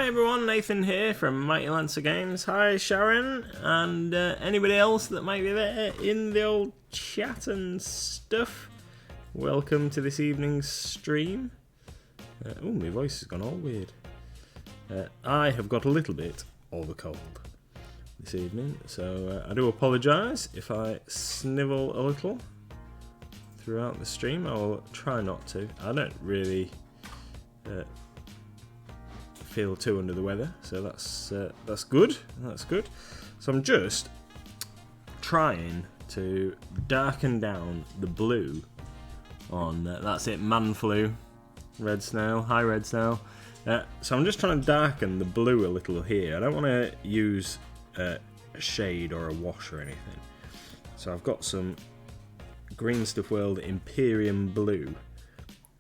Hi everyone, Nathan here from Mighty Lancer Games. Hi Sharon, and anybody else that might be there in the old chat and stuff. Welcome to this evening's stream. Oh, my voice has gone all weird. I have got a little bit of a cold this evening, so I do apologise if I snivel a little throughout the stream. I will try not to. I don't really feel too under the weather, so that's good. That's good. So I'm just trying to darken down the blue on that's it, man flu, red snail. Hi red snail. So I'm just trying to darken the blue a little here. I don't want to use a shade or a wash or anything. So I've got some Green Stuff World Imperium blue,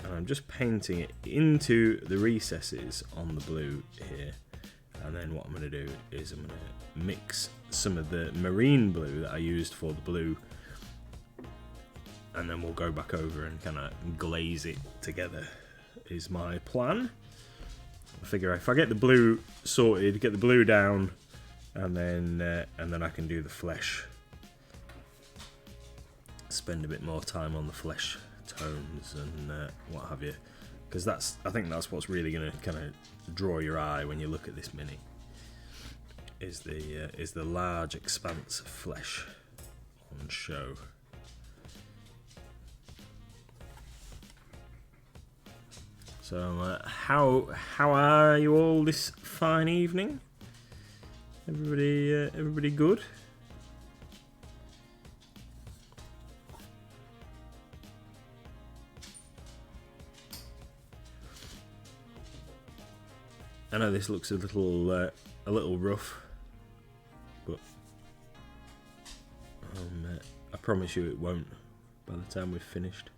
and I'm just painting it into the recesses on the blue here. And then what I'm going to do is I'm going to mix some of the marine blue that I used for the blue, and then we'll go back over and kind of glaze it together is my plan. I figure if I get the blue sorted, get the blue down, and then I can do the flesh. Spend a bit more time on the flesh tones and what have you, because I think that's what's really going to kind of draw your eye when you look at this mini. Is the large expanse of flesh on show. So how are you all this fine evening? Everybody good? I know this looks a little rough, but I promise you it won't by the time we've finished.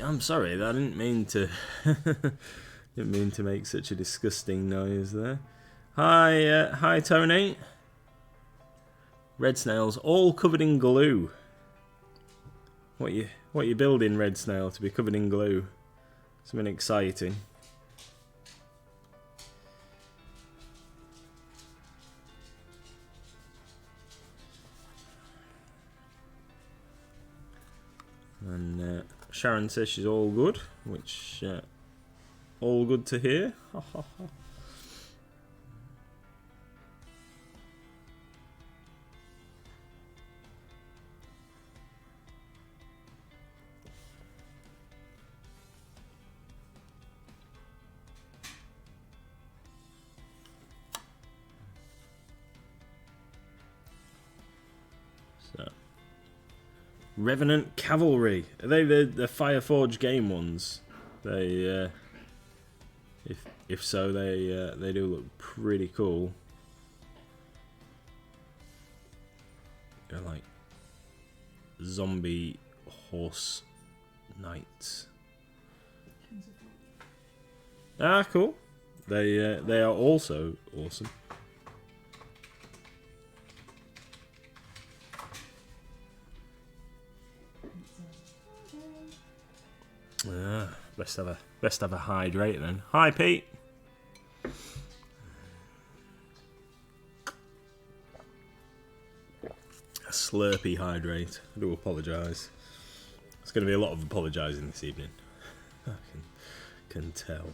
I'm sorry, I didn't mean to didn't mean to make such a disgusting noise there. Hi Tony. Red snails all covered in glue. What you building, red snail, to be covered in glue? Something exciting. And Sharon says she's all good, which all good to hear. So, Revenant Cavalry. Are they the Fireforge game ones? They, if so, they do look pretty cool. They're like zombie horse knights. Ah, cool. They are also awesome. Best have a hydrate then. Hi Pete. A slurpy hydrate. I do apologise. There's going to be a lot of apologising this evening. I can tell.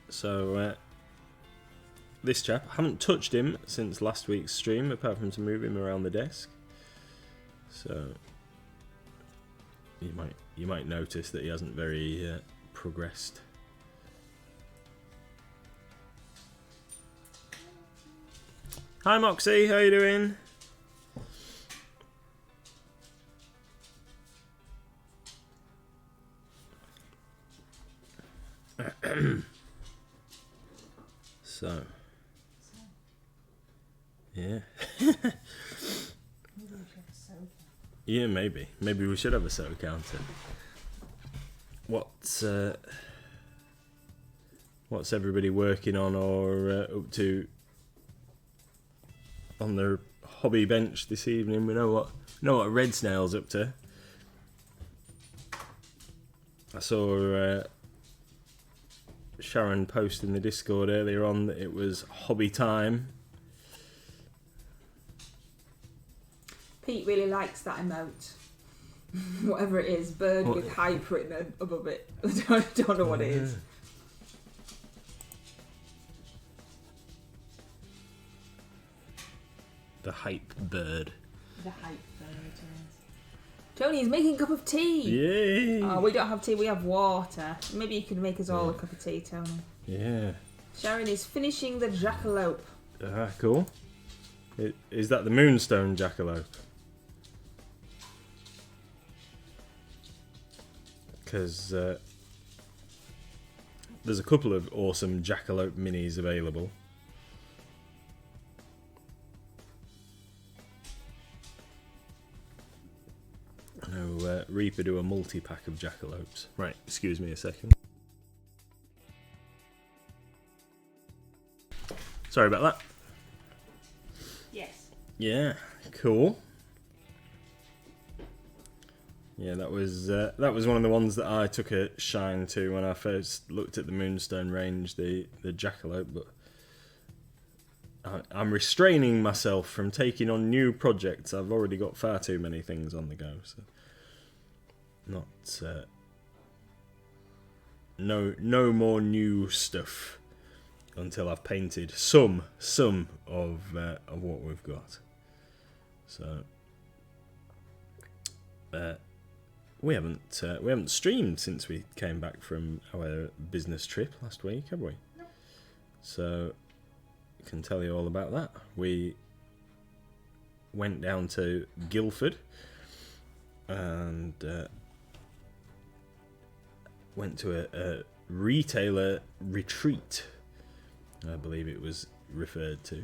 So, this chap, I haven't touched him since last week's stream, apart from to move him around the desk. So, you might notice that he hasn't very progressed. Hi Moxie, how you doing? So, yeah. Yeah, maybe. Maybe we should have a SEO counter. What's everybody working on or up to on their hobby bench this evening? We know what Red Snail's up to. I saw Sharon post in the Discord earlier on that it was hobby time. Pete really likes that emote. Whatever it is, bird with hype written above it. I don't know what it is. The hype bird. The hype bird, yes. Tony's making a cup of tea. Yay! Oh, we don't have tea, we have water. Maybe you could make us all a cup of tea, Tony. Yeah. Sharon is finishing the jackalope. Cool. Is that the Moonstone jackalope? Because there's a couple of awesome jackalope minis available. I know Reaper do a multi-pack of jackalopes. Right, excuse me a second. Sorry about that. Yes. Yeah, cool. Yeah, that was one of the ones that I took a shine to when I first looked at the Moonstone range, the jackalope. But I'm restraining myself from taking on new projects. I've already got far too many things on the go, so no more new stuff until I've painted some of what we've got. So we haven't streamed since we came back from our business trip last week, have we? No. So I can tell you all about that. We went down to Guildford and went to a retailer retreat, I believe it was referred to,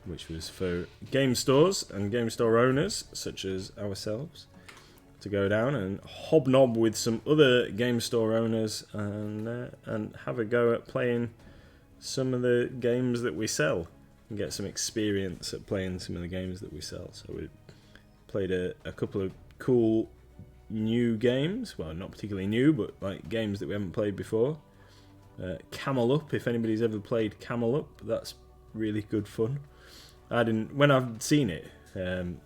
which was for game stores and game store owners such as ourselves to go down and hobnob with some other game store owners and have a go at playing some of the games that we sell and get some experience at playing some of the games that we sell. So we played a couple of cool new games, well, not particularly new, but like games that we haven't played before. Camel Up, if anybody's ever played Camel Up, that's really good fun. When I've seen it, and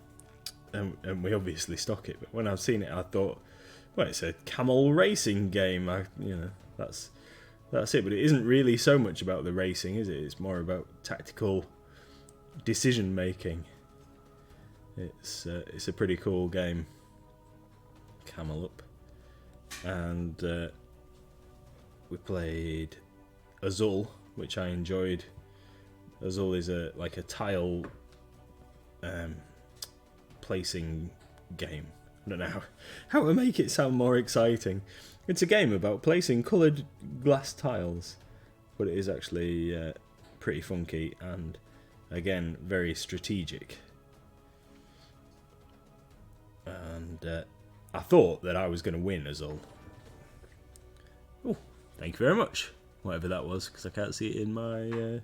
we obviously stock it, but when I've seen it, I thought, well, it's a camel racing game. That's it. But it isn't really so much about the racing, is it? It's more about tactical decision making. It's a pretty cool game, Camel Up, and we played Azul, which I enjoyed. Azul is a tile placing game. I don't know how to make it sound more exciting. It's a game about placing coloured glass tiles, but it is actually pretty funky and, again, very strategic. And I thought that I was going to win Azul. Oh, thank you very much, whatever that was, because I can't see it in my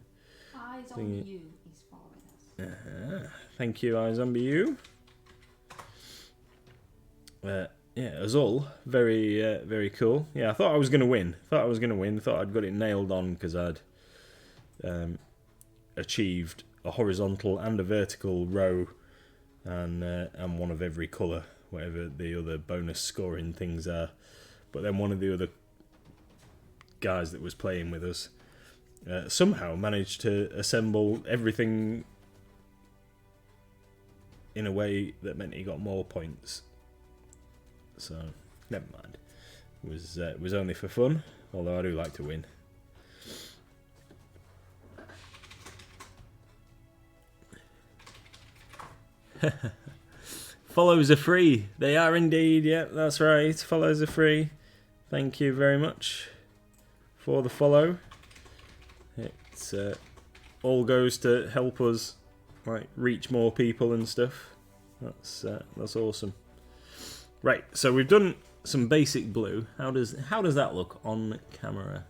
Eyes on you is following us. Thank you, iZombie. Yeah, Azul, very cool. Yeah, I thought I was going to win. Thought I'd got it nailed on because I'd achieved a horizontal and a vertical row and one of every colour, whatever the other bonus scoring things are. But then one of the other guys that was playing with us somehow managed to assemble everything in a way that meant he got more points. So, never mind. It was only for fun, although I do like to win. Follows are free. They are indeed. Yeah, that's right. Follows are free. Thank you very much for the follow. It's all goes to help us reach more people and stuff. That's awesome. Right, so we've done some basic blue. How does that look on camera?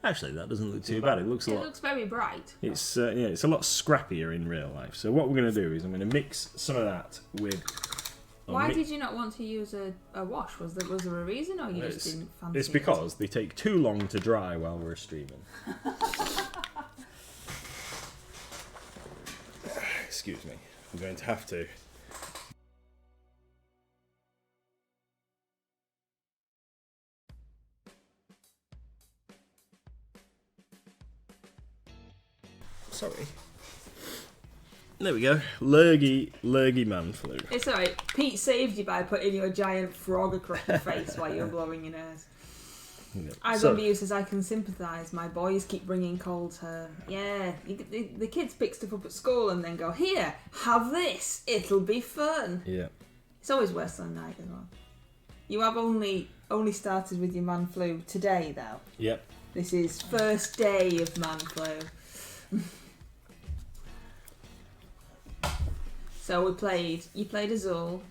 Actually, that doesn't look too bad. It looks very bright. It's it's a lot scrappier in real life. So what we're going to do is I'm going to mix some of that with. Why did you not want to use a wash? Was there a reason, or you just didn't fancy it? It's because they take too long to dry while we're streaming. Excuse me. I'm going to have to. Sorry. There we go. Lurgy man flu. It's alright. Pete saved you by putting your giant frog across your face while you were blowing your nose. Yeah. Ivan says, I can sympathise. My boys keep bringing colds home. Yeah, the kids pick stuff up at school and then go, here, have this. It'll be fun. Yeah. It's always worse than night as well. You have only started with your man flu today, though. Yep. This is first day of man flu. So you played Azul,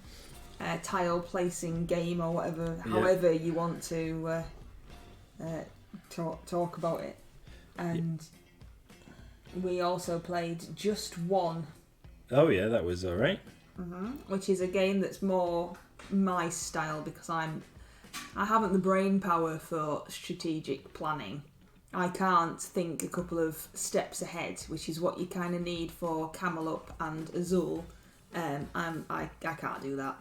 tile placing game or whatever, however you want to talk about it. And we also played Just One. Oh yeah, that was alright. Which is a game that's more my style because I haven't the brain power for strategic planning. I can't think a couple of steps ahead, which is what you kind of need for Camel Up and Azul. I can't do that.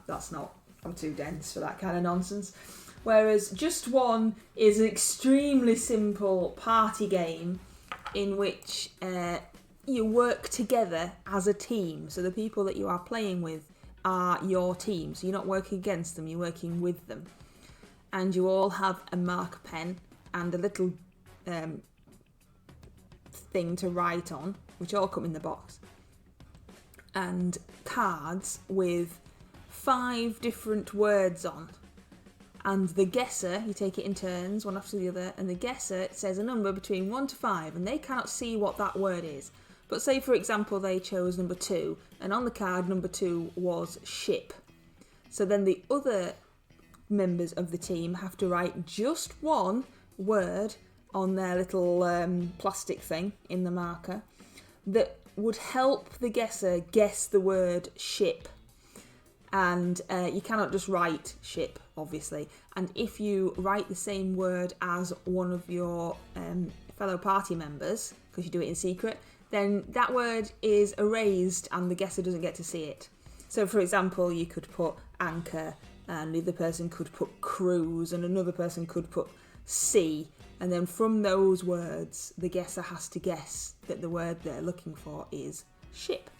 I'm too dense for that kind of nonsense. Whereas Just One is an extremely simple party game in which you work together as a team. So the people that you are playing with are your team. So you're not working against them, you're working with them. And you all have a marker pen and a little thing to write on, which all come in the box. And cards with 5 different words on. And the guesser, you take it in turns, one after the other, and the guesser says a number between 1 to 5, and they cannot see what that word is. But say, for example, they chose number 2, and on the card, number 2 was ship. So then the other members of the team have to write just one word on their little plastic thing in the marker that would help the guesser guess the word ship. And you cannot just write ship, obviously. And if you write the same word as one of your fellow party members, because you do it in secret, then that word is erased and the guesser doesn't get to see it. So, for example, you could put anchor, and the other person could put cruise, and another person could put sea. And then from those words, the guesser has to guess that the word they're looking for is ship.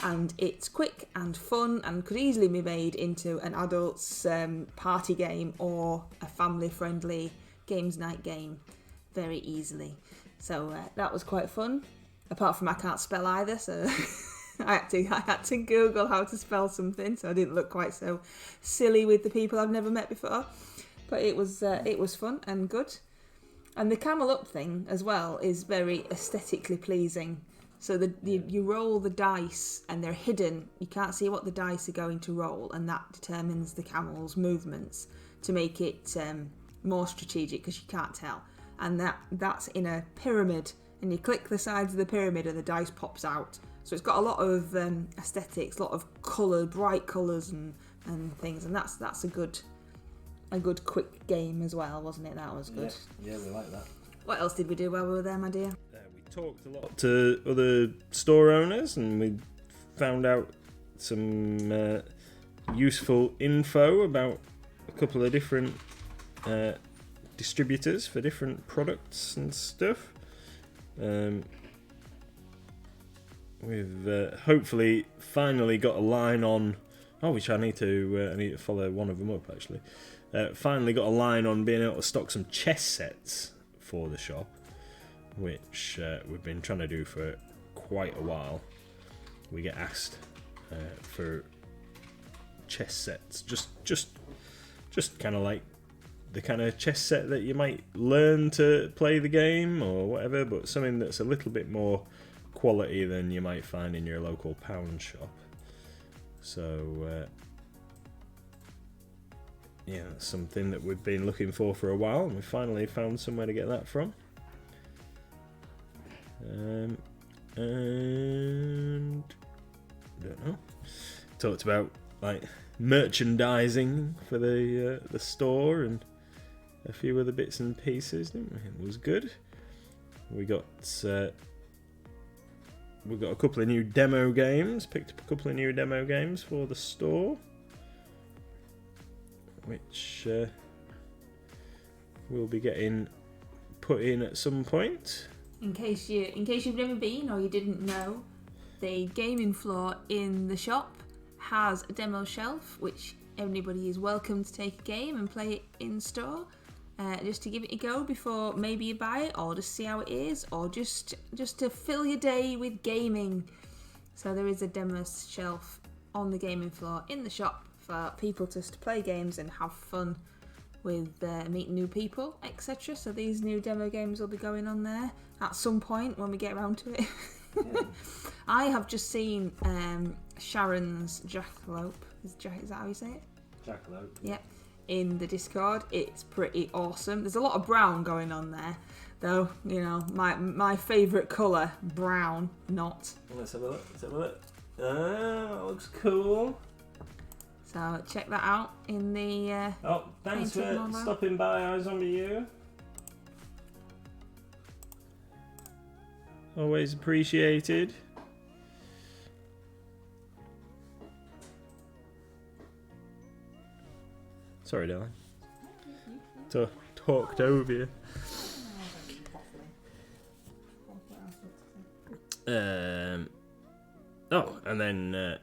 And it's quick and fun and could easily be made into an adult's party game or a family-friendly games night game very easily. So that was quite fun. Apart from I can't spell either, so I had to Google how to spell something, so I didn't look quite so silly with the people I've never met before. But it was fun and good. And the camel up thing as well is very aesthetically pleasing. So you roll the dice and they're hidden. You can't see what the dice are going to roll, and that determines the camel's movements to make it more strategic because you can't tell. And that's in a pyramid, and you click the sides of the pyramid and the dice pops out. So it's got a lot of aesthetics, a lot of colour, bright colours and things, and that's a good quick game as well, wasn't it? That was good. Yeah, we like that. What else did we do while we were there, my dear? We talked a lot to other store owners, and we found out some useful info about a couple of different distributors for different products and stuff. We've hopefully finally got a line on. Oh, which I need to follow one of them up actually. Finally got a line on being able to stock some chess sets for the shop, which we've been trying to do for quite a while. We get asked for chess sets, just kind of like the kind of chess set that you might learn to play the game or whatever, but something that's a little bit more quality than you might find in your local pound shop. So yeah, that's something that we've been looking for a while, and we finally found somewhere to get that from. And I don't know. Talked about like merchandising for the store and a few other bits and pieces. Didn't we? It was good. We got a couple of new demo games. Picked up a couple of new demo games for the store, which we'll be getting put in at some point. In case you've never been or you didn't know, the gaming floor in the shop has a demo shelf, which anybody is welcome to take a game and play it in store, just to give it a go before maybe you buy it, or just see how it is, or just to fill your day with gaming. So there is a demo shelf on the gaming floor in the shop for people just to play games and have fun with meeting new people, etc. So these new demo games will be going on there at some point when we get around to it. Yeah. I have just seen Sharon's Jackalope. Is that how you say it? Jackalope. Yeah. In the Discord, it's pretty awesome. There's a lot of brown going on there, though. You know, my favourite colour, brown, not. Let's have a look. That looks cool. So check that out in the. Thanks for stopping by, iZombie. Always appreciated. Sorry, darling. Talked over you. And then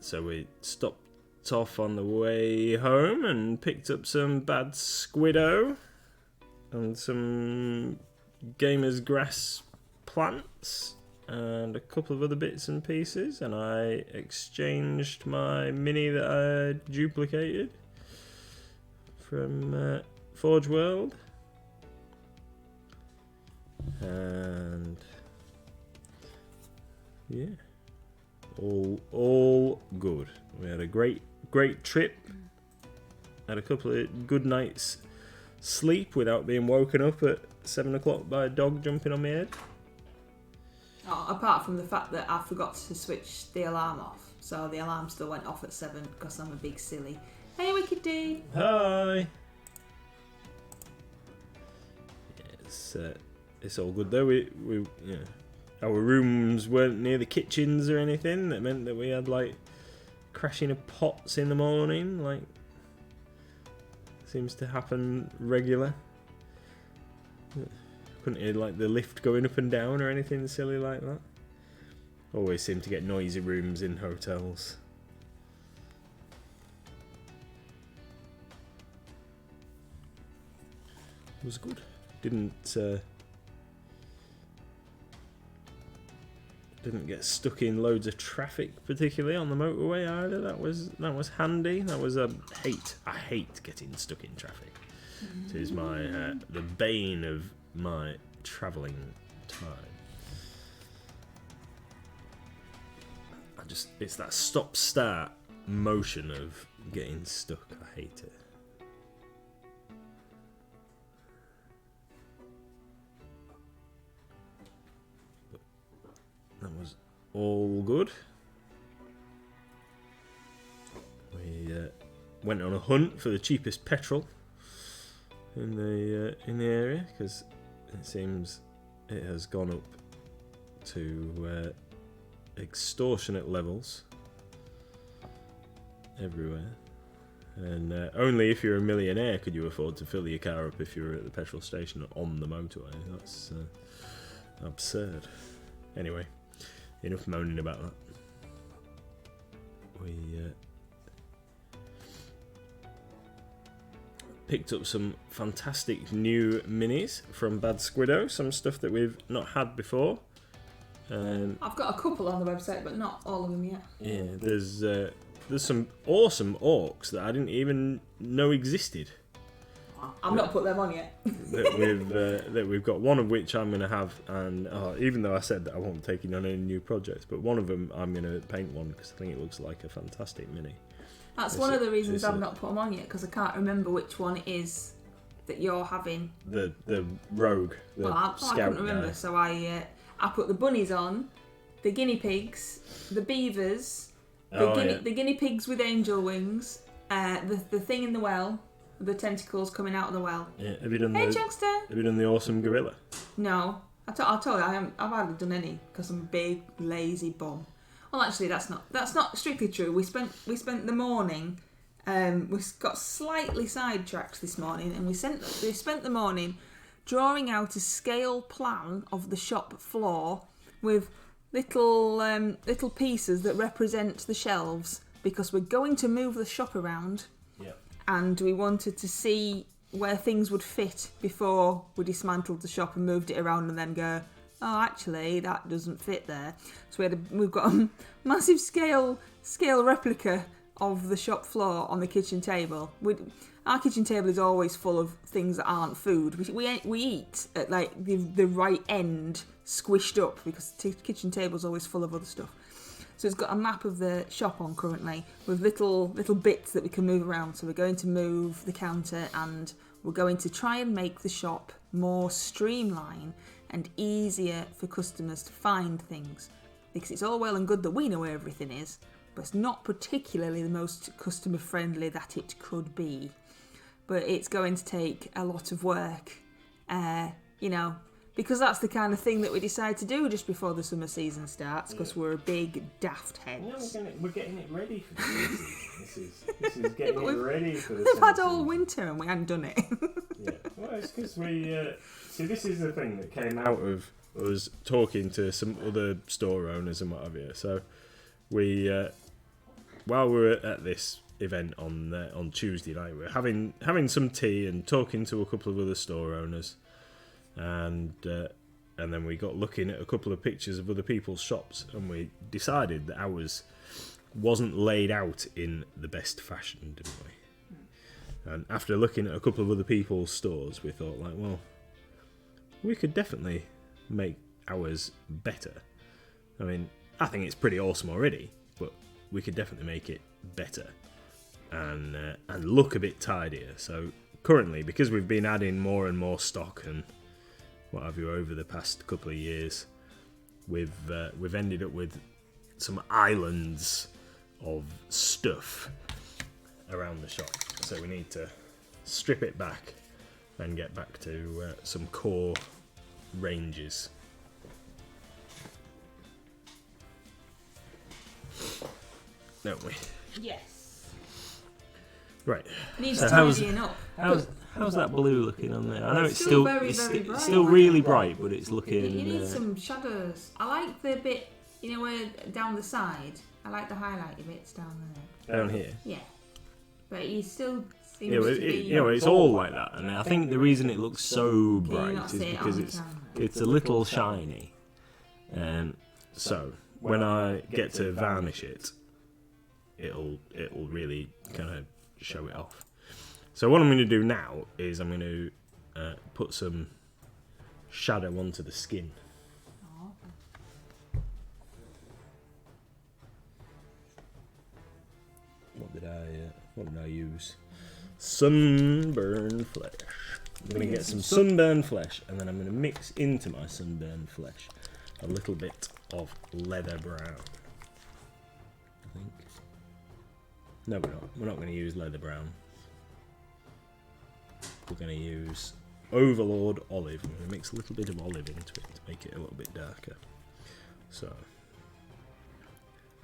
so we stopped off on the way home and picked up some bad squiddo and some gamer's grass plants and a couple of other bits and pieces, and I exchanged my mini that I duplicated from Forge World, and yeah, all good. We had a great trip. Had a couple of good nights sleep without being woken up at 7 o'clock by a dog jumping on my head. Oh, apart from the fact that I forgot to switch the alarm off, so the alarm still went off at 7 because I'm a big silly. Hey, Wicked D. Hi. It's all good though. We our rooms weren't near the kitchens or anything. That meant that we had like crashing of pots in the morning. Like, seems to happen regular. Couldn't hear like the lift going up and down or anything silly like that. Always seem to get noisy rooms in hotels. It was good. Didn't get stuck in loads of traffic, particularly on the motorway either. That was handy. That was I hate getting stuck in traffic. It is my the bane of my travelling time. It's that stop-start motion of getting stuck. I hate it. But that was all good. We went on a hunt for the cheapest petrol in the area, because it seems it has gone up to extortionate levels everywhere, and only if you're a millionaire could you afford to fill your car up if you're at the petrol station on the motorway. That's absurd. Anyway, enough moaning about that. We picked up some fantastic new minis from Bad Squiddo, some stuff that we've not had before. I've got a couple on the website, but not all of them yet. Yeah, there's some awesome orcs that I didn't even know existed. I've not put them on yet. that we've got, one of which I'm going to have, and even though I said that I won't take it on any new projects, but one of them I'm going to paint one because I think it looks like a fantastic mini. That's one of the reasons I've not put them on yet, because I can't remember which one it is that you're having. The rogue, I scout couldn't remember, guy. so I put the bunnies on, the guinea pigs, the beavers, the guinea pigs with angel wings, the thing in the well, the tentacles coming out of the well. Yeah. Have you done Chunkster! Have you done the awesome gorilla? No. I told you, I've hardly done any, because I'm a big, lazy bum. Well, actually, that's not strictly true. We spent the morning, we got slightly sidetracked this morning, and we spent the morning drawing out a scale plan of the shop floor with little pieces that represent the shelves, because we're going to move the shop around, and we wanted to see where things would fit before we dismantled the shop and moved it around, and then go, oh, actually, that doesn't fit there. So we've got a massive scale replica of the shop floor on the kitchen table. Our kitchen table is always full of things that aren't food. We eat at like the right end, squished up, because the kitchen table is always full of other stuff. So it's got a map of the shop on currently with little bits that we can move around. So we're going to move the counter, and we're going to try and make the shop more streamlined and easier for customers to find things, because it's all well and good that we know where everything is, but it's not particularly the most customer friendly that it could be. But it's going to take a lot of work, because that's the kind of thing that we decide to do just before the summer season starts, because we're a big daft heads. No, we're getting it ready for the season. This is getting it ready for the We've summer had all season. winter and we hadn't done it. Yeah, well, it's because we... see, this is the thing that came out of us talking to some other store owners and what have you. So we, while we were at this event on Tuesday night, we were having some tea and talking to a couple of other store owners, and then we got looking at a couple of pictures of other people's shops, and we decided that ours wasn't laid out in the best fashion, didn't we? And after looking at a couple of other people's stores, we thought, like, well, we could definitely make ours better. I mean, I think it's pretty awesome already, but we could definitely make it better and look a bit tidier. So currently, because we've been adding more and more stock and what have you over the past couple of years, we've ended up with some islands of stuff around the shop. So we need to strip it back and get back to some core ranges. Don't we? Yes. Right. Needs So tidying up. how's that blue looking on there? I know it's still still very, very bright. it's still really bright, but it's looking. You need some shadows. I like the bit, where down the side. I like the highlighted bits down there. down here. Yeah. But you still seems Yeah, to be... it's all like that, and I think the reason it looks so Can you bright not is see it because on the camera? it's a little shiny, and so when I get to varnish it, it'll really kind of show it off. So what I'm going to do now is I'm going to put some shadow onto the skin. Oh, What did I use? Sunburn flesh. I'm going to get some sunburn flesh, and then I'm going to mix into my sunburn flesh a little bit of leather brown. I think. No, we're not. We're not going to use leather brown. We're going to use Overlord olive. I'm going to mix a little bit of olive into it to make it a little bit darker. So,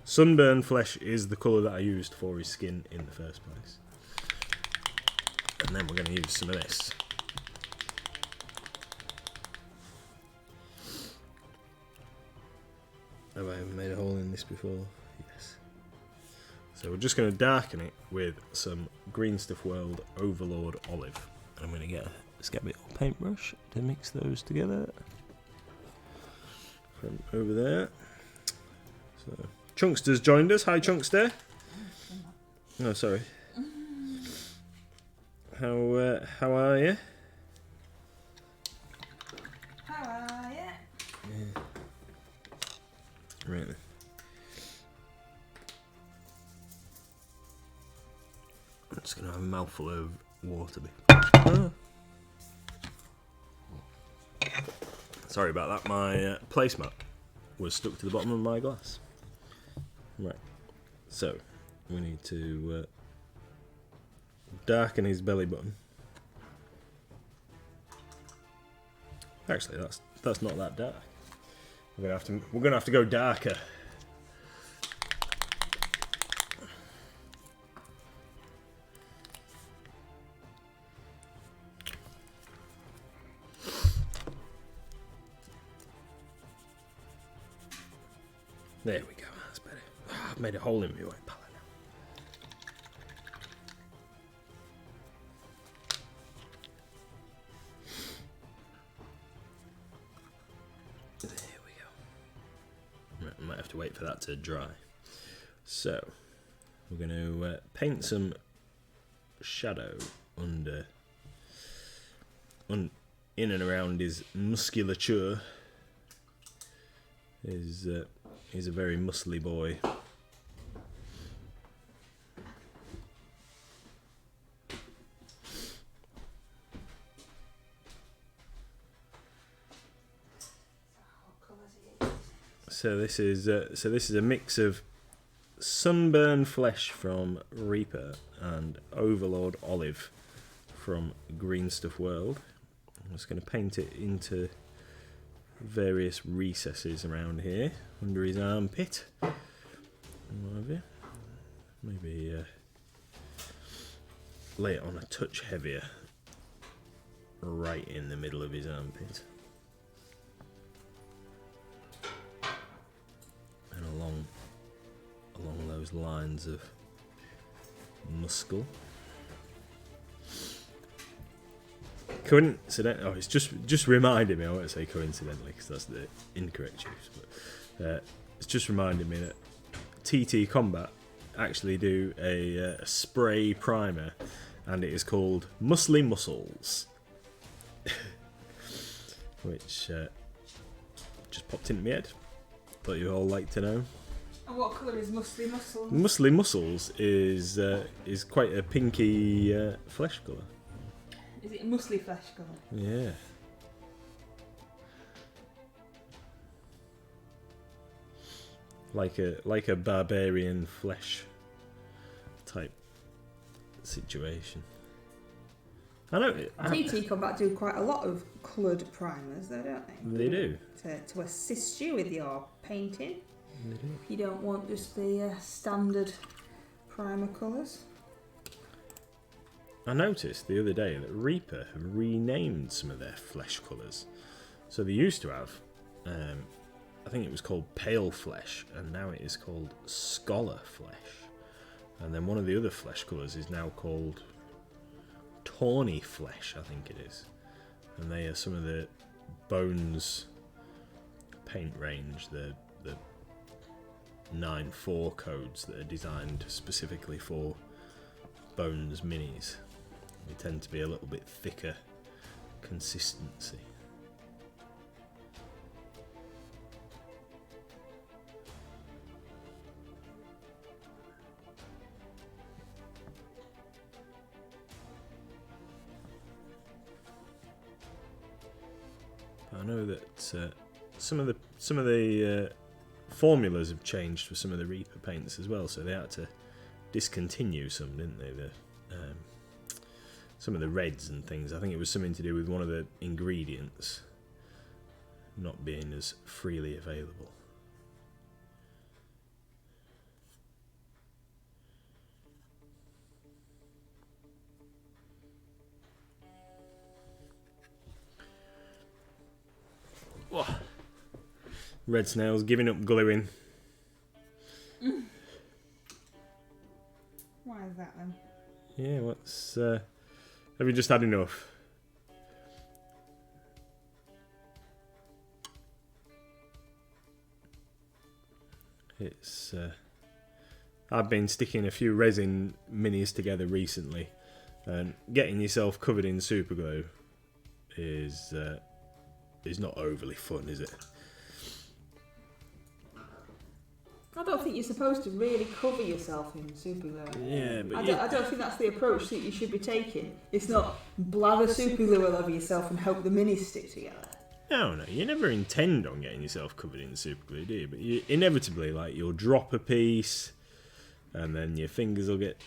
sunburn flesh is the colour that I used for his skin in the first place. And then we're going to use some of this. Have I ever made a hole in this before? Yes. So we're just going to darken it with some Green Stuff World Overlord olive. I'm going to get a scabby old paintbrush to mix those together. From over there. So Chunkster's joined us. Hi, Chunkster. Oh, sorry. How are you? How are you? Yeah. Right. mouthful of water. Sorry about that. My placemat was stuck to the bottom of my glass. Right. So we need to darken his belly button. Actually, that's not that dark. We're gonna have to go darker. There we go. That's better. I've made a hole in my white palette now. There we go. Right, I might have to wait for that to dry. So, we're going to paint some shadow in and around his musculature. He's a very muscly boy. So this is a mix of sunburned flesh from Reaper and Overlord Olive from Green Stuff World. I'm just going to paint it into various recesses around here, under his armpit. Maybe lay it on a touch heavier, right in the middle of his armpit. And along those lines of muscle. Coincidentally, it's just reminded me. I won't say coincidentally because that's the incorrect use, but it's just reminded me that TT Combat actually do a spray primer, and it is called Muscly Muscles, which just popped into my head. Thought you'd all like to know. And what colour is Muscly Muscles? Muscly Muscles is quite a pinky flesh colour. Is it muscly flesh colour? Yeah. Like a barbarian flesh type situation. I know. TT Combat do quite a lot of coloured primers, though, don't they? They do. To assist you with your painting. They do. If you don't want just the standard primer colours. I noticed the other day that Reaper have renamed some of their flesh colours. So they used to have, I think it was called Pale Flesh, and now it is called Scholar Flesh. And then one of the other flesh colours is now called Tawny Flesh, I think it is. And they are some of the Bones paint range, the 9.4 codes that are designed specifically for Bones minis. They tend to be a little bit thicker consistency. I know that some of the formulas have changed for some of the Reaper paints as well, so they had to discontinue some, didn't they? Some of the reds and things. I think it was something to do with one of the ingredients not being as freely available. Whoa. Red Snail's giving up gluing. Why is that then? Yeah, what's... have you just had enough? It's... I've been sticking a few resin minis together recently, and getting yourself covered in super glue is not overly fun, is it? I don't think you're supposed to really cover yourself in super glue. Yeah, but I don't think that's the approach that you should be taking. It's not blather super glue all over yourself and hope the minis stick together. No, you never intend on getting yourself covered in super glue, do you? But you inevitably, like, you'll drop a piece, and then your fingers will get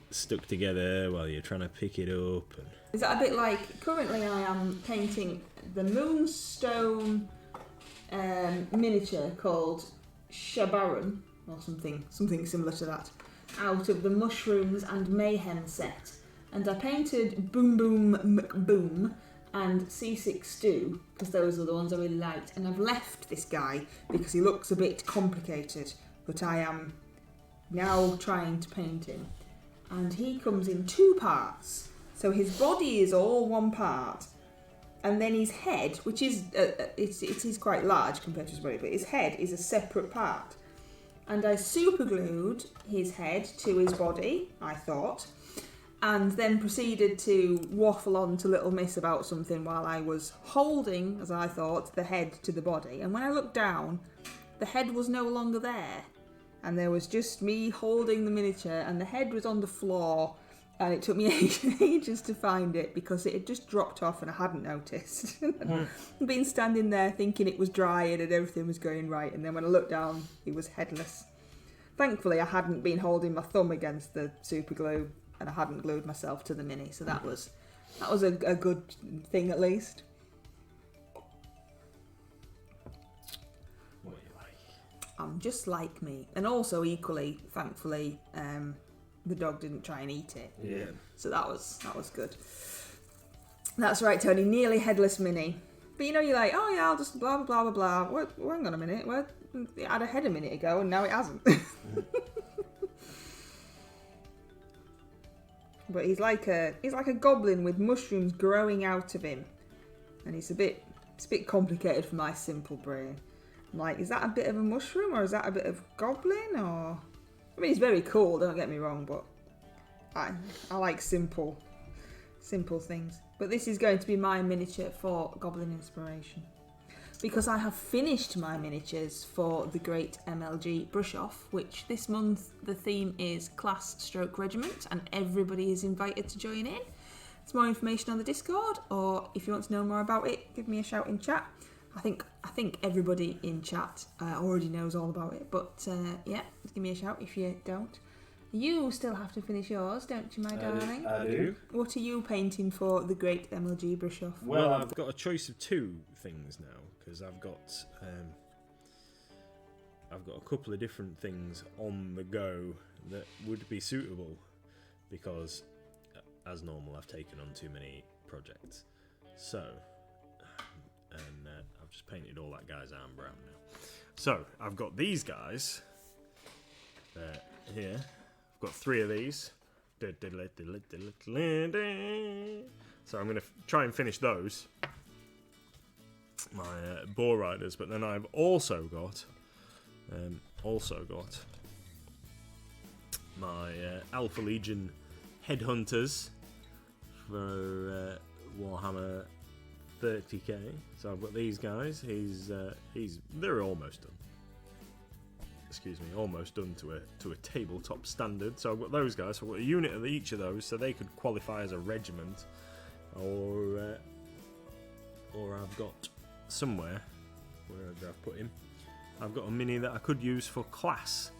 stuck together while you're trying to pick it up. And... Is that a bit like, currently I am painting the Moonstone miniature called Shaman, or something similar to that, out of the Mushrooms and Mayhem set. And I painted Boom Boom McBoom and C6 Stew, because those are the ones I really liked. And I've left this guy because he looks a bit complicated, but I am now trying to paint him. And he comes in 2 parts. So his body is all one part, and then his head, which is it is quite large compared to his body, but his head is a separate part. And I super glued his head to his body, I thought, and then proceeded to waffle on to Little Miss about something while I was holding, as I thought, the head to the body. And when I looked down, the head was no longer there. And there was just me holding the miniature, and the head was on the floor, and it took me ages to find it because it had just dropped off and I hadn't noticed. I'd been standing there thinking it was drying and everything was going right, and then when I looked down, he was headless. Thankfully, I hadn't been holding my thumb against the super glue, and I hadn't glued myself to the mini, so that was a good thing at least. What are you like? I'm just like me, and also equally, thankfully, the dog didn't try and eat it. Yeah. So that was good. That's right, Tony. Nearly headless mini. But you're like, oh yeah, I'll just blah blah blah blah blah. Well, hang on a minute. Well, it had a head a minute ago, and now it hasn't. But he's like a goblin with mushrooms growing out of him, and it's a bit complicated for my simple brain. I'm like, is that a bit of a mushroom or is that a bit of goblin? Or I mean, he's very cool. Don't get me wrong, but I like simple things. But this is going to be my miniature for Goblin Inspiration, because I have finished my miniatures for the Great MLG Brush Off, which this month the theme is Class/Regiment, and everybody is invited to join in. There's more information on the Discord, or if you want to know more about it, give me a shout in chat. I think everybody in chat already knows all about it, but yeah, give me a shout if you don't. You still have to finish yours, don't you, my darling? I do. What are you painting for the Great MLG Brush Off? Well, I've got a choice of 2 things now, because I've got a couple of different things on the go that would be suitable, because as normal I've taken on too many projects. So, and I've just painted all that guy's arm brown now. So I've got these guys here. I've got 3 of these. So I'm going to try and finish those, my boar riders. But then I've also got my Alpha Legion headhunters for Warhammer 30k. So I've got these guys. They're almost done. Excuse me, almost done to a tabletop standard. So I've got those guys. So I've got a unit of each of those, so they could qualify as a regiment, or I've got somewhere, wherever I've put him, I've got a mini that I could use for class,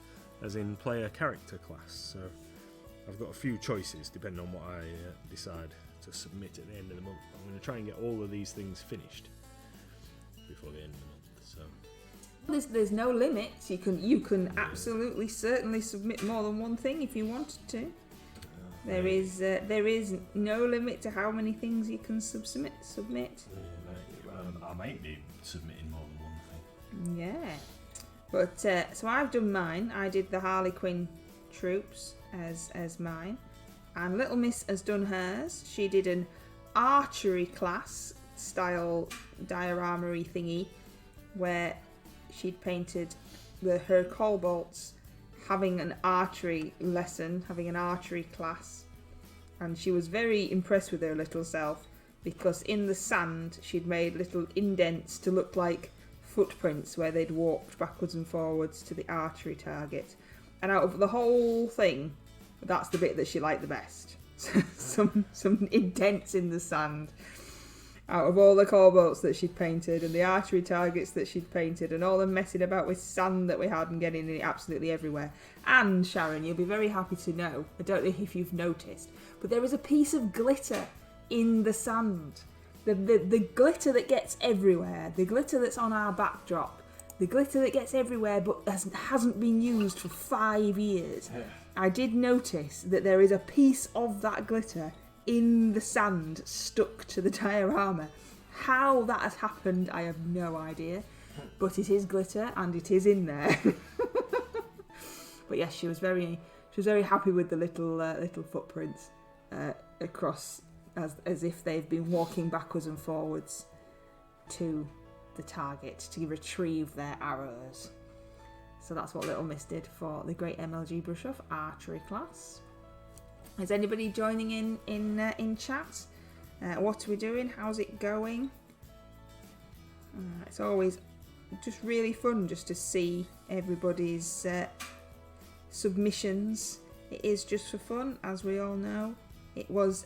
as in player character class. So I've got a few choices depending on what I decide to submit at the end of the month. I'm going to try and get all of these things finished before the end of the month. So. There's no limits. You can absolutely certainly submit more than one thing if you wanted to. There is no limit to how many things you can submit. I might be submitting more than one thing. Yeah, but so I've done mine. I did the Harley Quinn troops as mine, and Little Miss has done hers. She did an archery class style diorama-y thingy where she'd painted her kobolds having an archery lesson, having an archery class, and she was very impressed with her little self, because in the sand she'd made little indents to look like footprints where they'd walked backwards and forwards to the archery target. And out of the whole thing, that's the bit that she liked the best. some indents in the sand. Out of all the cobblers that she'd painted and the archery targets that she'd painted and all the messing about with sand that we had and getting it absolutely everywhere. And Sharon, you'll be very happy to know, I don't know if you've noticed, but there is a piece of glitter in the sand. The glitter that gets everywhere, the glitter that's on our backdrop, the glitter that gets everywhere but hasn't been used for 5 years. I did notice that there is a piece of that glitter in the sand stuck to the diorama. How that has happened, I have no idea. But it is glitter and it is in there. But yes, she was very happy with the little footprints across, as if they've been walking backwards and forwards to the target to retrieve their arrows. So that's what Little Miss did for the Great MLG Brush Off Archery class. Is anybody joining in chat? What are we doing? How's it going? It's always just really fun just to see everybody's submissions. It is just for fun, as we all know. It was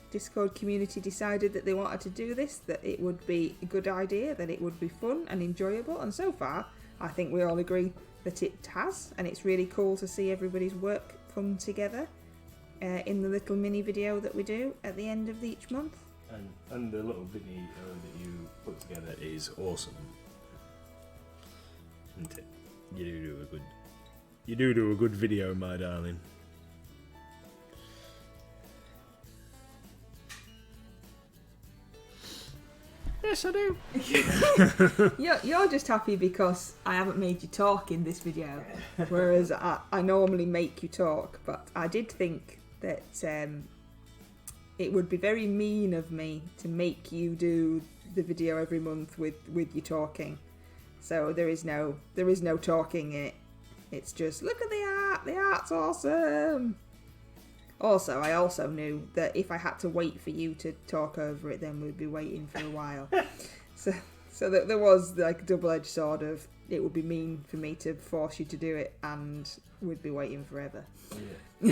Discord community decided that they wanted to do this, that it would be a good idea, that it would be fun and enjoyable, and so far I think we all agree that it has, and it's really cool to see everybody's work come together in the little mini video that we do at the end of each month. And the little video that you put together is awesome. Isn't it? You do a good video, my darling. Yes, I do. You're just happy because I haven't made you talk in this video, whereas I normally make you talk. But I did think that it would be very mean of me to make you do the video every month with you talking. So there is no talking in it. It's just, look at the art. The art's awesome. Also, I also knew that if I had to wait for you to talk over it, then we'd be waiting for a while. So that there was like a double-edged sword of, it would be mean for me to force you to do it, and we'd be waiting forever. Yeah.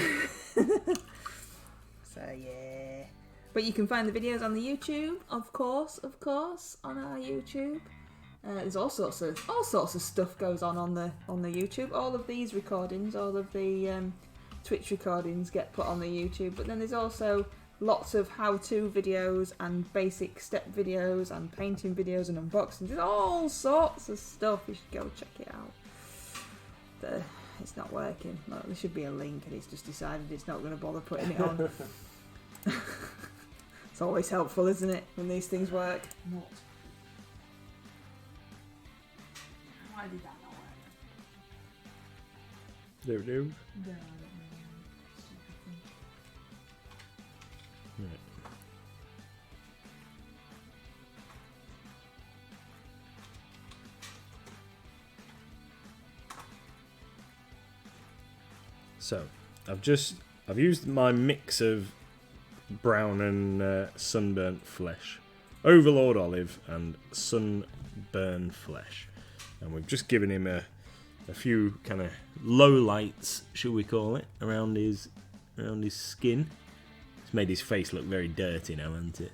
So yeah. But you can find the videos on the YouTube, of course, on our YouTube. There's all sorts of stuff goes on the YouTube. All of these recordings, all of the Twitch recordings get put on the YouTube, but then there's also lots of how-to videos and basic step videos and painting videos and unboxings. There's all sorts of stuff. You should go check it out. It's not working. Well, there should be a link, and it's just decided it's not going to bother putting it on. It's always helpful, isn't it, when these things work? Not. Why did that not work? Do. No. Right. So, I've used my mix of brown and sunburnt flesh, Overlord olive and sunburn flesh, and we've just given him a few kind of low lights, shall we call it, around his skin. It's made his face look very dirty now, hasn't it?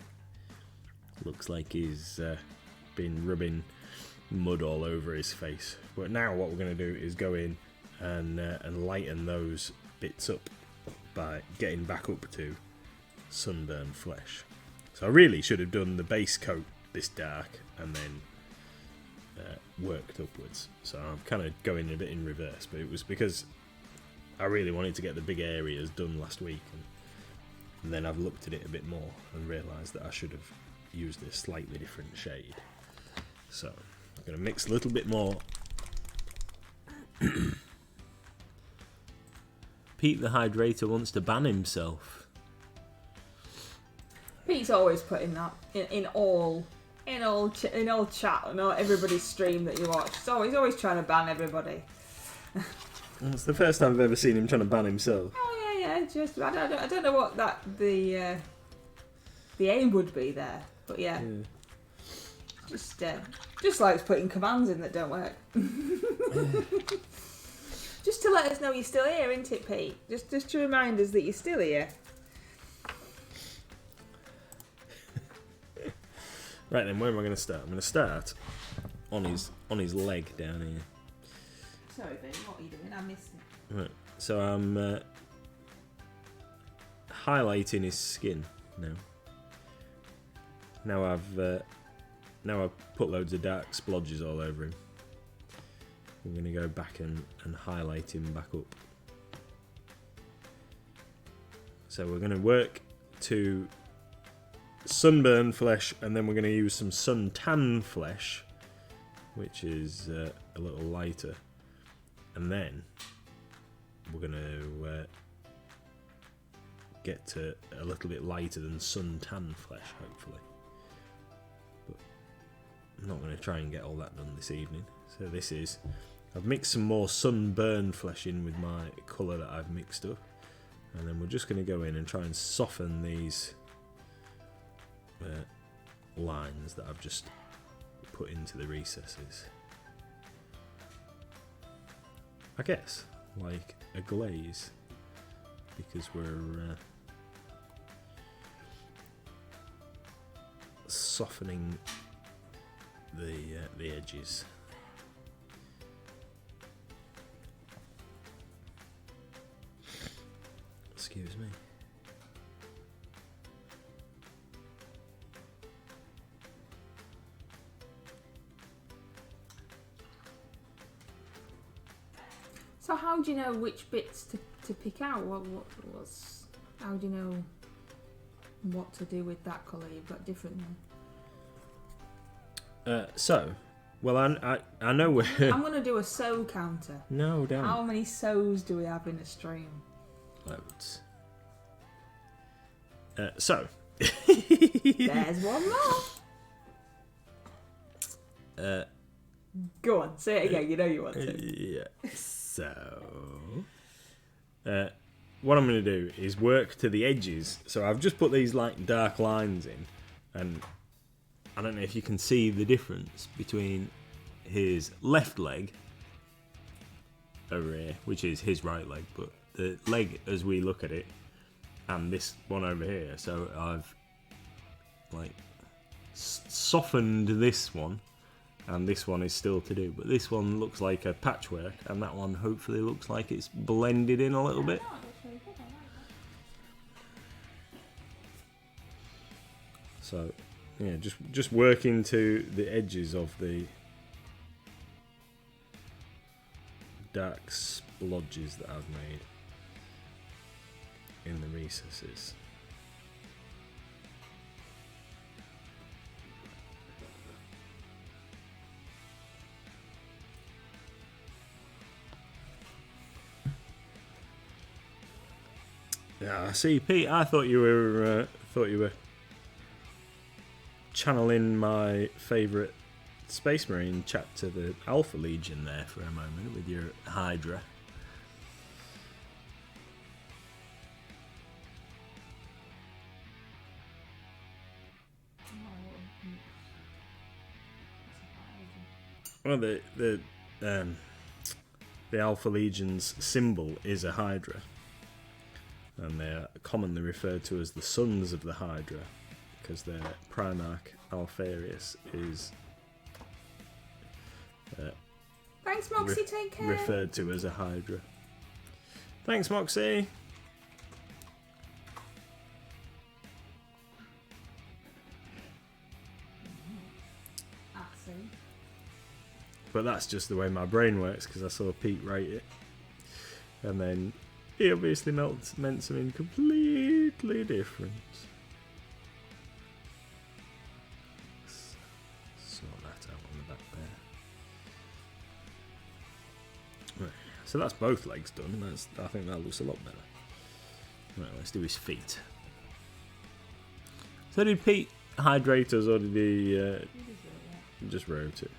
Looks like he's been rubbing mud all over his face. But now what we're going to do is go in and lighten those bits up by getting back up to sunburn flesh. So I really should have done the base coat this dark and then worked upwards. So I'm kind of going a bit in reverse, but it was because I really wanted to get the big areas done last week, and then I've looked at it a bit more and realised that I should have used a slightly different shade. So I'm going to mix a little bit more. Pete the Hydrator wants to ban himself. Pete's always putting that in all chat and all everybody's stream that you watch. So he's always trying to ban everybody. It's the first time I've ever seen him trying to ban himself. Oh yeah. Just I don't know what the aim would be there, but yeah. Just likes putting commands in that don't work. Just to let us know you're still here, isn't it, Pete? Just to remind us that you're still here. Right then, where am I going to start? I'm going to start on his leg down here. Sorry, Ben, what are you doing? I missed it. Right, so I'm highlighting his skin now. Now I've put loads of dark splodges all over him. I'm going to go back and highlight him back up. So we're going to work to sunburn flesh, and then we're going to use some suntan flesh, which is a little lighter. And then we're going to get to a little bit lighter than suntan flesh, hopefully. But I'm not going to try and get all that done this evening. So I've mixed some more sunburn flesh in with my colour that I've mixed up. And then we're just going to go in and try and soften these lines that I've just put into the recesses. I guess like a glaze, because we're softening the edges. Excuse me. So how do you know which bits to pick out? How do you know what to do with that colour? You've got different Well, I know where. I'm going to do a sew counter. No, don't. How many sews do we have in a stream? Loads. So. There's one more. Go on, say it again. You know you want to. Yeah. So. What I'm going to do is work to the edges. So I've just put these like dark lines in, and I don't know if you can see the difference between his left leg over here, which is his right leg, but the leg as we look at it, and this one over here. So I've like softened this one, and this one is still to do, but this one looks like a patchwork, and that one hopefully looks like it's blended in a little bit. So yeah, just working to the edges of the dark splodges that I've made in the recesses. Yeah, see, Pete, I thought you were channeling my favourite Space Marine chat to the Alpha Legion there for a moment with your Hydra. Well, the Alpha Legion's symbol is a Hydra, and they're commonly referred to as the Sons of the Hydra, because their Primarch Alfarius is Thanks, Moxie. Take care. referred to as a Hydra. Thanks, Moxie. But that's just the way my brain works, because I saw Pete write it, and then he obviously meant something completely different. Sort that out on the back there. Right, so that's both legs done. I think that looks a lot better. Right, let's do his feet. So did Pete Hydrators, or did he just wrote it?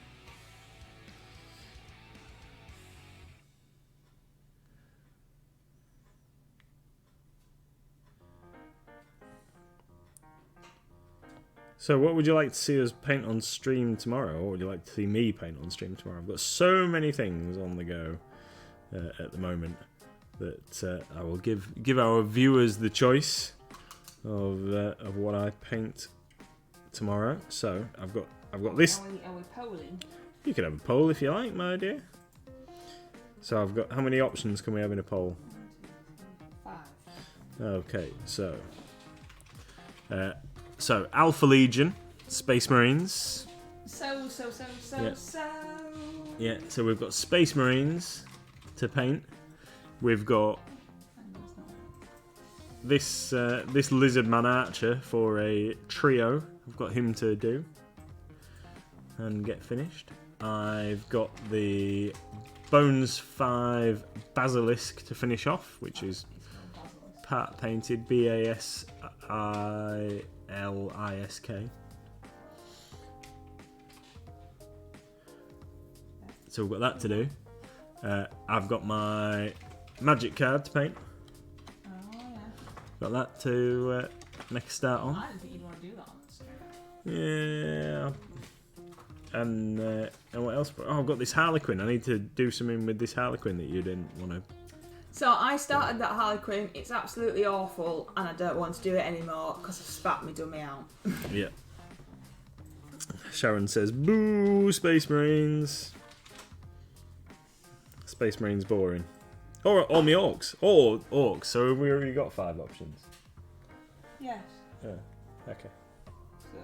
So what would you like to see us paint on stream tomorrow? Or would you like to see me paint on stream tomorrow? I've got so many things on the go at the moment that I will give our viewers the choice of what I paint tomorrow. So I've got this. Are we polling? You could have a poll if you like, my dear. So I've got, how many options can we have in a poll? 5. Okay, so Alpha Legion, Space Marines. So. Yeah, so we've got Space Marines to paint. We've got this Lizard Man Archer for a trio. I've got him to do and get finished. I've got the Bones 5 Basilisk to finish off, which is part painted, Basilisk. So we've got that to do. I've got my magic card to paint. Oh yeah. Got that to make a start on. I didn't think you'd want to do that. Yeah. And what else? Oh, I've got this Harlequin. I need to do something with this Harlequin that you didn't want to. So I started that Harlequin. It's absolutely awful, and I don't want to do it anymore because I've spat my dummy out. Yeah. Sharon says, "Boo, Space Marines." Space Marines boring. Or me Orcs. Or Orcs. So we already got 5 options. Yes. Yeah. Okay. So,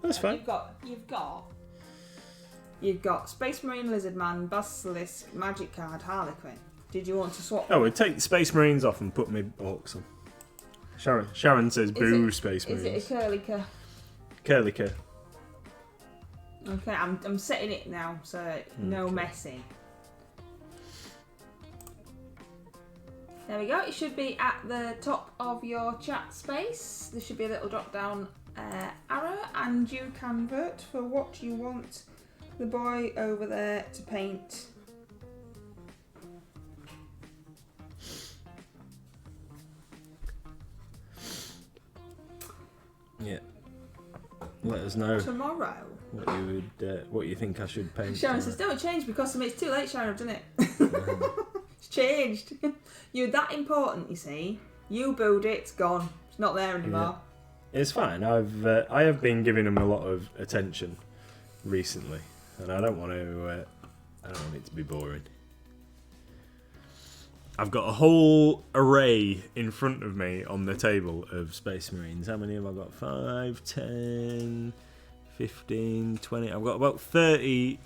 That's fine. You've got Space Marine, Lizard Man, Basilisk, Magic Card, Harlequin. Did you want to swap? Oh, we'll take Space Marines off and put me Orcs on. Sharon says, "Boo, Space Marines." Is it a curly-cur? Curly-cur. Okay, I'm setting it now, so no messing. There we go. It should be at the top of your chat space. There should be a little drop-down arrow, and you can vote for what you want the boy over there to paint. Yeah. Let us know Tomorrow. what you think I should paint. Sharon says, "Don't change because it's too late, Sharon. I've done it. It's changed. You're that important, you see. You build it, it's gone. It's not there anymore." Yeah. It's fine. I have been giving him a lot of attention recently, and I don't want to. I don't want it to be boring. I've got a whole array in front of me on the table of Space Marines. How many have I got? 5, 10, 15, 20. I've got about 30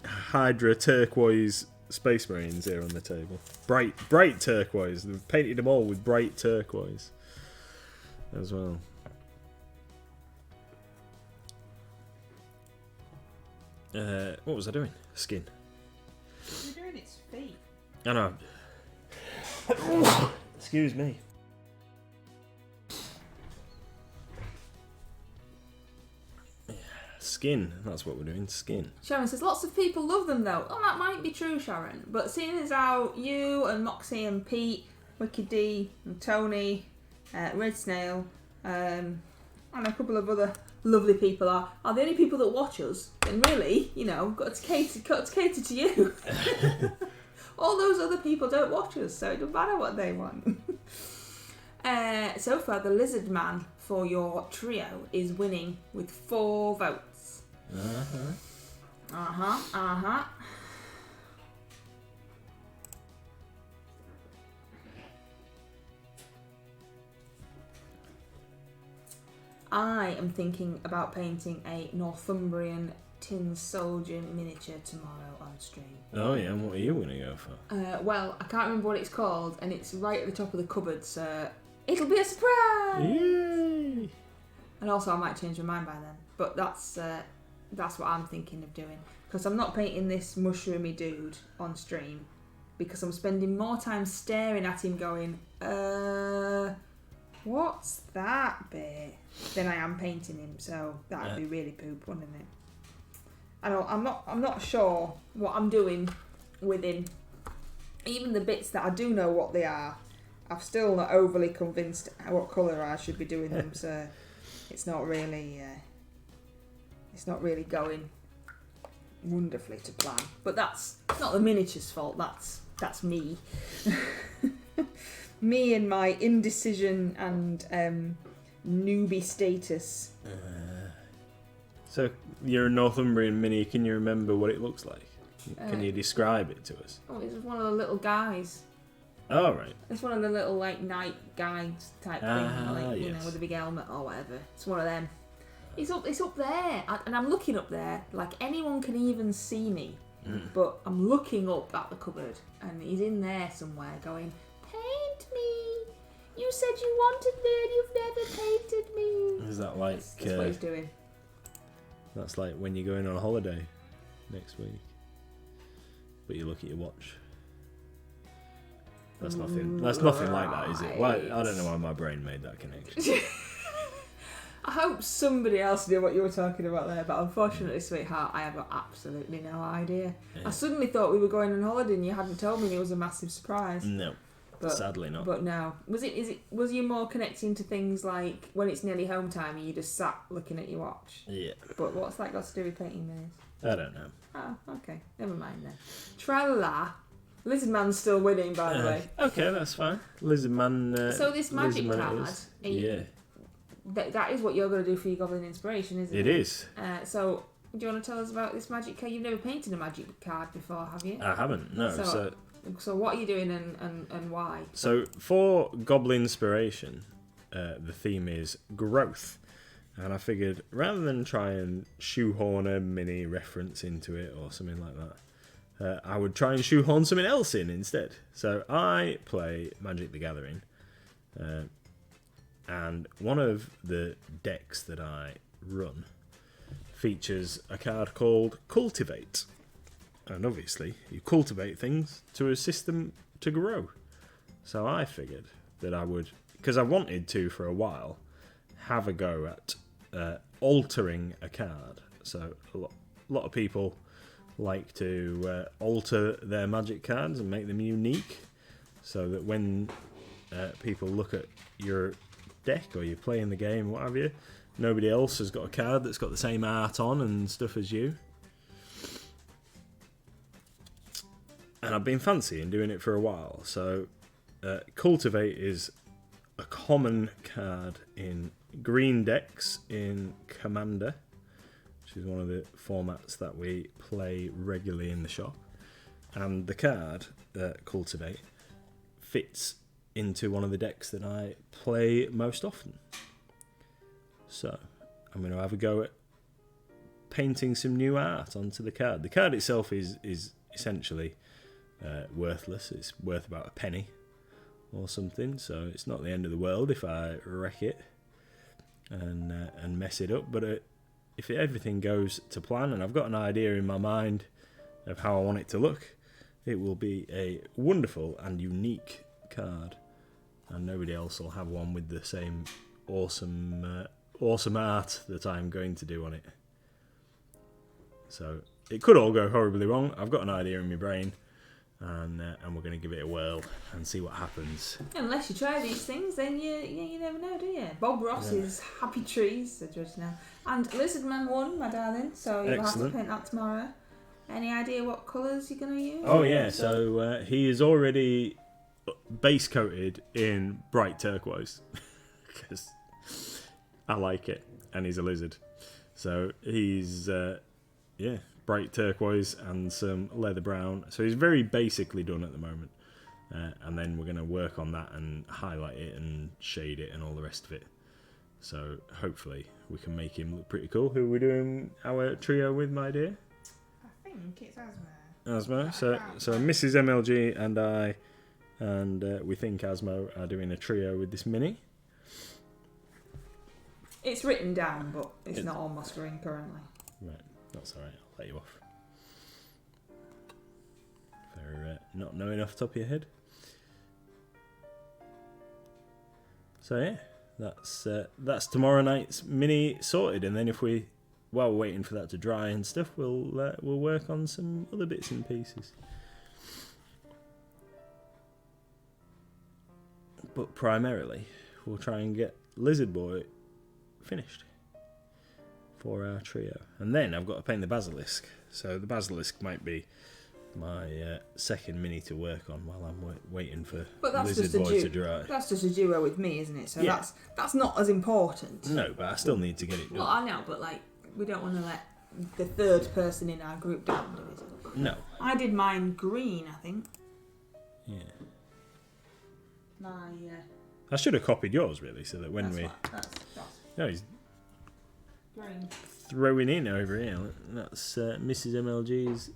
Hydra turquoise Space Marines here on the table. Bright turquoise. They've painted them all with bright turquoise as well. What was I doing? Skin. You're doing its feet. I know. Excuse me. Skin. That's what we're doing. Skin. Sharon says, "Lots of people love them though." Oh, that might be true, Sharon. But seeing as how you and Moxie and Pete, Wicked D and Tony, Red Snail, and a couple of other lovely people are the only people that watch us, then really, got to cater to you. All those other people don't watch us, so it doesn't matter what they want. So far, the Lizard Man for your trio is winning with 4 votes. I am thinking about painting a Northumbrian tin soldier miniature tomorrow on stream. Oh yeah, and what are you going to go for? Well, I can't remember what it's called, and it's right at the top of the cupboard, so it'll be a surprise! Yay! And also, I might change my mind by then, but that's what I'm thinking of doing. Because I'm not painting this mushroomy dude on stream, because I'm spending more time staring at him going, what's that bit? Than I am painting him, so that'd be really poop, wouldn't it? I'm not sure what I'm doing with him. Even the bits that I do know what they are, I'm still not overly convinced what colour I should be doing them, so it's not really it's not really going wonderfully to plan. But that's not the miniature's fault. That's me. Me and my indecision and newbie status. So you're a Northumbrian mini. Can you remember what it looks like? Can you describe it to us? Oh, it's one of the little guys. Oh, right. It's one of the little like night guides type thing, like you know, with a big helmet or whatever. It's one of them. It's up there, and I'm looking up there. Like anyone can even see me, but I'm looking up at the cupboard, and he's in there somewhere, going, "Paint me! You said you wanted me, and you've never painted me." Is that like? That's what he's doing. That's like when you're going on a holiday next week, but you look at your watch. That's nothing. That's nothing like that, is it? Why? I don't know why my brain made that connection. I hope somebody else knew what you were talking about there, but unfortunately, sweetheart, I have got absolutely no idea. Yeah. I suddenly thought we were going on holiday and you hadn't told me. It was a massive surprise. No, but, sadly not. But no, was you more connecting to things like when it's nearly home time and you just sat looking at your watch? Yeah. But what's that got to do with painting minis? I don't know. Oh, okay, never mind then. Tra-la. Lizard Man's still winning, by the way. Okay, that's fine. Lizard Man. So this magic card, yeah. That is what you're going to do for your Goblin Inspiration, isn't it? It is. So, do you want to tell us about this magic card? You've never painted a magic card before, have you? I haven't, no. So what are you doing and why? So, for Goblin Inspiration, the theme is growth. And I figured, rather than try and shoehorn a mini reference into it or something like that, I would try and shoehorn something else in instead. So, I play Magic the Gathering. And one of the decks that I run features a card called Cultivate. And obviously, you cultivate things to assist them to grow. So I figured that I would, because I wanted to for a while, have a go at altering a card. So a lot of people like to alter their magic cards and make them unique, so that when people look at your deck or you're playing the game, what have you, nobody else has got a card that's got the same art on and stuff as you. And I've been fancying doing it for a while. So Cultivate is a common card in green decks in Commander, which is one of the formats that we play regularly in the shop. And the card, Cultivate, fits into one of the decks that I play most often. So I'm going to have a go at painting some new art onto the card. The card itself is essentially worthless. It's worth about a penny or something, so it's not the end of the world if I wreck it and mess it up. But if everything goes to plan and I've got an idea in my mind of how I want it to look, it will be a wonderful and unique card. And nobody else will have one with the same awesome art that I'm going to do on it. So it could all go horribly wrong. I've got an idea in my brain, and we're going to give it a whirl and see what happens. Unless you try these things, then you never know, do you? Bob Ross is happy trees, the judge now. And Lizard Man won, my darling, so you'll have to paint that tomorrow. Any idea what colours you're going to use? Oh yeah, so he is already base coated in bright turquoise because I like it, and he's a lizard, so he's bright turquoise and some leather brown, so he's very basically done at the moment, and then we're going to work on that and highlight it and shade it and all the rest of it, so hopefully we can make him look pretty cool. Who are we doing our trio with, my dear? I think it's Asmo. So Mrs. MLG and I, and we think Asmo are doing a trio with this mini. It's written down, but it's not on my screen currently. Right, that's alright, I'll let you off. For not knowing off the top of your head. So yeah, that's tomorrow night's mini sorted, and then while we're waiting for that to dry and stuff, we'll work on some other bits and pieces. But primarily, we'll try and get Lizard Boy finished. for our trio. And then I've got to paint the basilisk. So the basilisk might be my second mini to work on while I'm waiting for Lizard Boy to dry. That's just a duo with me, isn't it? So that's not as important. No, but I still need to get it done. Well, I know, but like we don't want to let the third person in our group down, do we? No. I did mine green, I think. Yeah. My. I should have copied yours really, so that when that's no, he's green. throwing in over here. That's Mrs. MLG's.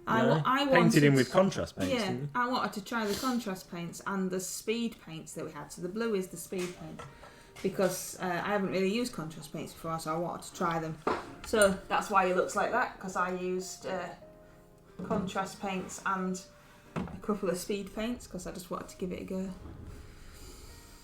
I painted in with contrast paints. Yeah, I wanted to try the contrast paints and the speed paints that we had. So the blue is the speed paint because I haven't really used contrast paints before, so I wanted to try them. So that's why it looks like that, because I used contrast paints and a couple of speed paints because I just wanted to give it a go.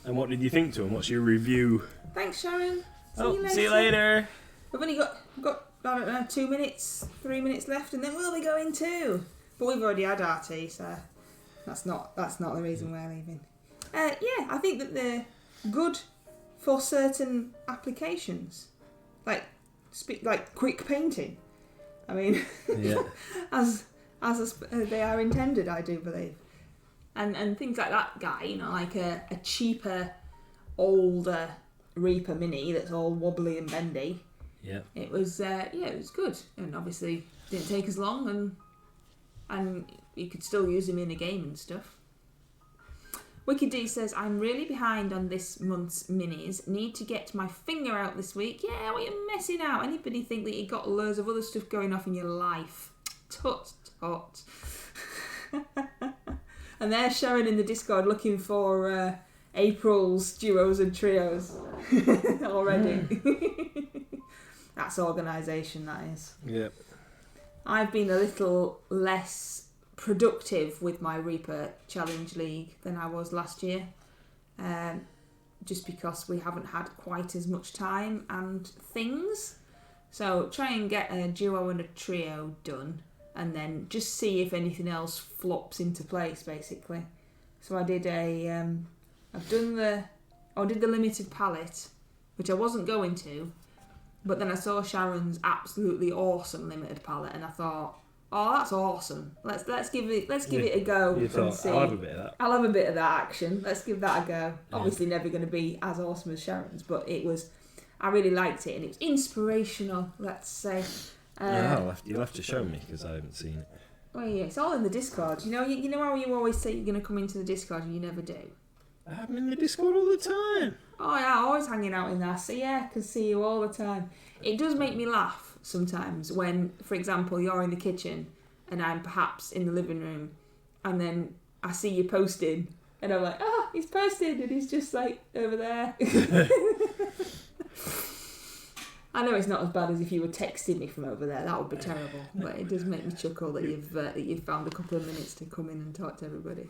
And what did you think to him? What's your review? Thanks, Sharon. See you later. We've only got I don't know 2 minutes, 3 minutes left, and then we'll be going too. But we've already had our tea, so that's not the reason we're leaving. Yeah, I think that they're good for certain applications, like quick painting. I mean, yeah. as they are intended, I do believe. And things like that guy, you know, like a cheaper, older Reaper Mini that's all wobbly and bendy. Yeah. It was it was good, and obviously didn't take as long, and you could still use him in a game and stuff. Wicked D says, I'm really behind on this month's minis. Need to get my finger out this week. Yeah, what are you messing out? Anybody think that you got loads of other stuff going off in your life? Tut. And there's Sharon in the Discord looking for April's duos and trios already. That's organisation, that is. Yep. I've been a little less productive with my Reaper Challenge League than I was last year, just because we haven't had quite as much time and things. So try and get a duo and a trio done, and then just see if anything else flops into place, basically. So I did I did the limited palette, which I wasn't going to, but then I saw Sharon's absolutely awesome limited palette, and I thought, oh, that's awesome. Let's give it a go and see. I'll have a bit of that. I'll have a bit of that action. Let's give that a go. Yeah. Obviously, never going to be as awesome as Sharon's, but it was. I really liked it, and it was inspirational. Let's say. You'll have to show me because I haven't seen it. Well, yeah, it's all in the Discord. You know how you always say you're going to come into the Discord and you never do. I'm in the Discord all the time. Oh yeah, always hanging out in there. So yeah, I can see you all the time. It does make me laugh sometimes when, for example, you're in the kitchen and I'm perhaps in the living room, and then I see you posting, and I'm like, oh, he's posted, and he's just like over there. I know it's not as bad as if you were texting me from over there. That would be terrible. But it does make me chuckle that you've found a couple of minutes to come in and talk to everybody.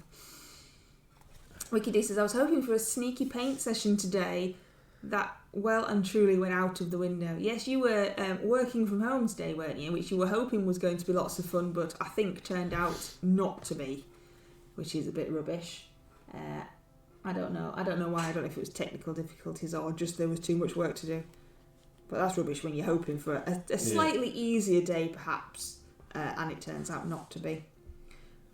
Wicked D says, I was hoping for a sneaky paint session today that well and truly went out of the window. Yes, you were working from home today, weren't you? Which you were hoping was going to be lots of fun, but I think turned out not to be, which is a bit rubbish. I don't know why. I don't know if it was technical difficulties or just there was too much work to do. But that's rubbish when you're hoping for a slightly easier day, perhaps, and it turns out not to be.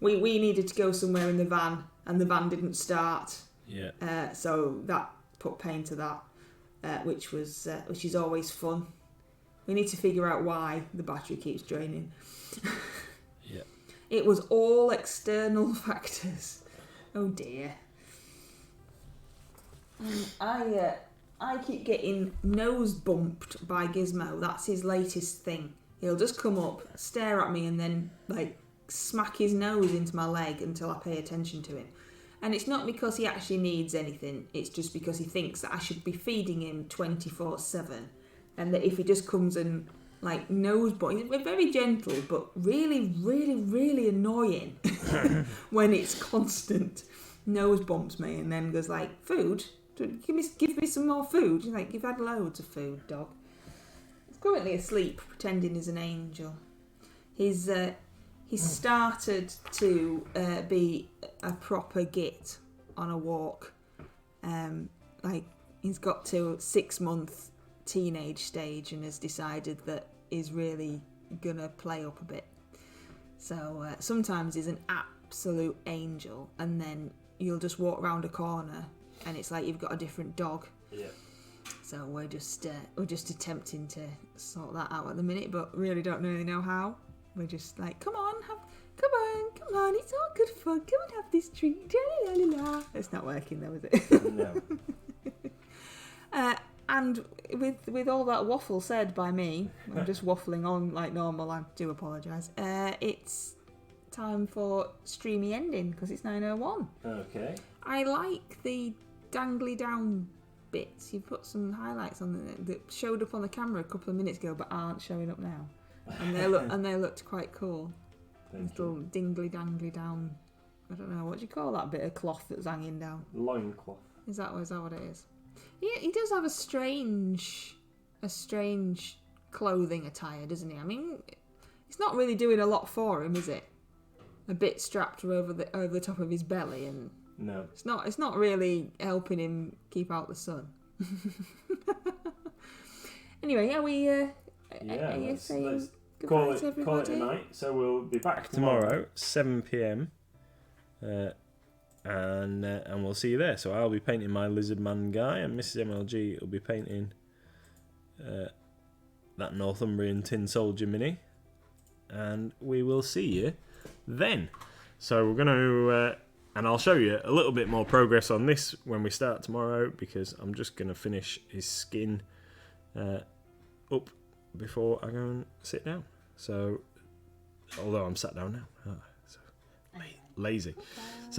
We needed to go somewhere in the van, and the van didn't start. Yeah. So that put pain to that, which is always fun. We need to figure out why the battery keeps draining. Yeah. It was all external factors. Oh dear. I keep getting nose bumped by Gizmo. That's his latest thing. He'll just come up, stare at me, and then like smack his nose into my leg until I pay attention to him. And it's not because he actually needs anything. It's just because he thinks that I should be feeding him 24/7, and that if he just comes and like nose bump, he's very gentle, but really, really, really annoying when it's constant nose bumps me, and then goes like, food. Give me some more food. You're like, you've had loads of food, dog. He's currently asleep, pretending he's an angel. He's started to be a proper git on a walk. Like he's got to 6 month teenage stage and has decided that he's really gonna play up a bit. So sometimes he's an absolute angel, and then you'll just walk around a corner and it's like you've got a different dog. Yeah. So we're just attempting to sort that out at the minute, but really don't really know how. We're just like, come on, it's all good fun. Come and have this treat. La. It's not working though, is it? No. And with all that waffle said by me, I'm just waffling on like normal. I do apologise. It's time for streamy ending because it's 9:01. Okay. I like the dangly down bits. You put some highlights on that showed up on the camera a couple of minutes ago, but aren't showing up now. And they looked quite cool. Little dingly dangly down. I don't know what do you call that bit of cloth that's hanging down. Loincloth. Is that what it is? Yeah, he does have a strange clothing attire, doesn't he? I mean, it's not really doing a lot for him, is it? A bit strapped over the top of his belly, and no, it's not really helping him keep out the sun. Anyway, are we? Let's goodbye call to it everybody? a night. So we'll be back tomorrow, 7 p.m. And we'll see you there. So I'll be painting my lizard man guy, and Mrs. MLG will be painting that Northumbrian tin soldier mini, and we will see you then. So we're going to, and I'll show you a little bit more progress on this when we start tomorrow, because I'm just going to finish his skin up before I go and sit down. So, although I'm sat down now, so lazy. So